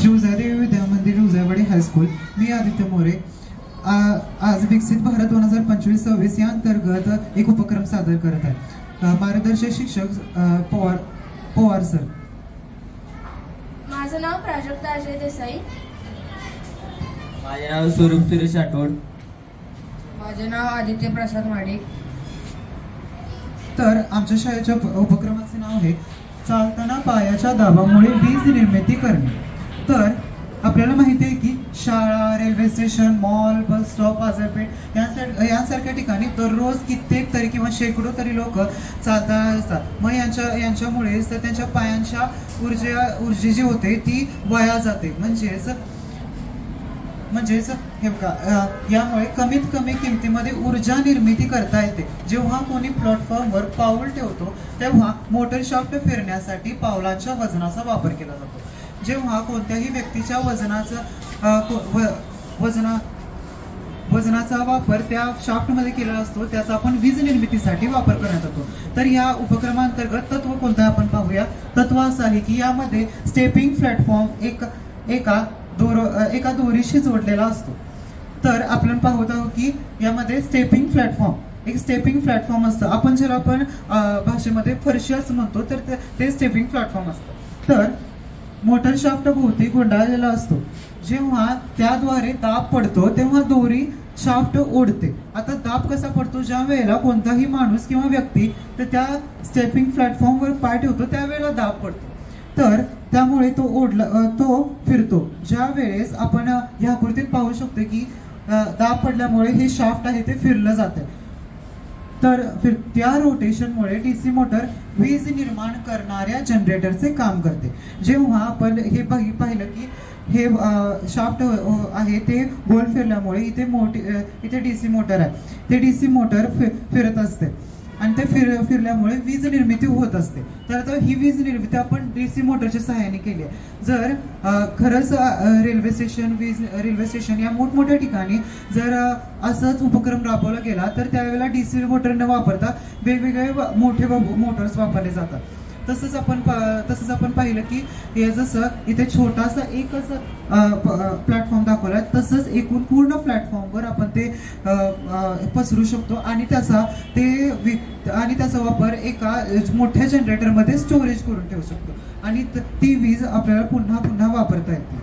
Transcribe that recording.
श्री उजादेवी विद्या मंदिर उजायवाडी हायस्कूल. मी आदित्य मोरे. आज विकसित भारत 2025-26 या अंतर्गत एक उपक्रम सादर करत आहे. मार्गदर्शक शिक्षक पवार सर. माझं नाव प्राजक्ता अजय देसाई. माझे नाव स्वरूप सुरेश राठोड. माझे नाव आदित्य प्रसाद माडिक. तर आमच्या शाळेच्या उपक्रमाचे नाव आहे चालताना पायाच्या दाबामुळे वीज निर्मिती करणे. तर आपल्याला माहिती आहे की शाळा, railway station, mall, bus stop, बाजारपेठ यांसारख्या ठिकाणी दररोज कित्येक तरी किंवा शेकडो तरी लोक चालता असतात. मग यांच्यामुळेच तर त्यांच्या पायांच्या ऊर्जा जी होते ती वाया जाते. म्हणजेच हे बघा, यामुळे कमीत कमी किमतीमध्ये ऊर्जा निर्मिती करता येते. जेव्हा कोणी प्लॅटफॉर्मवर पाऊल ठेवतो तेव्हा मोटर शाफ्ट फिरण्यासाठी पावलांच्या वजनाचा वापर केला जातो. जेव्हा कोणत्याही व्यक्तीच्या वजनाचा वापर त्या शाफ्टमध्ये केलेला असतो त्याचा आपण वीज निर्मितीसाठी वापर करण्यात येतो. तर या उपक्रमांतर्गत तत्व कोणतं आपण पाहूया. तत्व असं आहे की यामध्ये स्टेपिंग प्लॅटफॉर्म एका दोरीशी जोडलेला असतो. तर आपण पाहत आहोत की यामध्ये स्टेपिंग प्लॅटफॉर्म असतं. आपण ज्याला आपण भाषेमध्ये फरशी असं म्हणतो तर ते स्टेपिंग प्लॅटफॉर्म असतं. तर मोटर शाफ्ट भोवती गुंडाळलेला असतो. जेव्हा त्याद्वारे दाब पडतो तेव्हा दोरी शाफ्ट ओढते. आता दाब कसा पडतो, ज्या वेळेला कोणताही माणूस किंवा व्यक्ती तर त्या स्टेपिंग प्लॅटफॉर्मवर पाय ठेवतो त्यावेळेला दाब पडतो. तर त्यामुळे तो फिरतो. ज्या वेळेस आपण या आकृतीत पाहू शकतो की दाब पडल्यामुळे हे शाफ्ट आहे ते फिरलं जातं. तर त्या रोटेशनमुळे डीसी मोटर वीज निर्माण करणाऱ्या जनरेटरचे काम करते. जेव्हा आपण हे पाहिलं की हे शाफ्ट आहे ते गोल फिरल्यामुळे इथे डीसी मोटर आहे. ते डीसी मोटर फिरत असते आणि ते फिरल्यामुळे वीज निर्मिती होत असते. तर आता ही वीज निर्मिती आपण डीसी मोटरच्या सहाय्याने केली आहे. जर खरंच रेल्वे स्टेशन या मोठमोठ्या ठिकाणी जर असाच उपक्रम राबवला गेला तर त्यावेळेला डीसी मोटर न वापरता वेगवेगळे मोठे मोटर्स वापरले जातात. तसंच आपण पाहिलं की जसं इथे छोटासा एकच प्लॅटफॉर्म दाखवला तसंच एकूण पूर्ण प्लॅटफॉर्मवर आपण ते पसरू शकतो आणि त्याचा वापर एका मोठ्या जनरेटरमध्ये स्टोरेज करून ठेवू शकतो आणि ती वीज आपल्याला पुन्हा वापरता येते.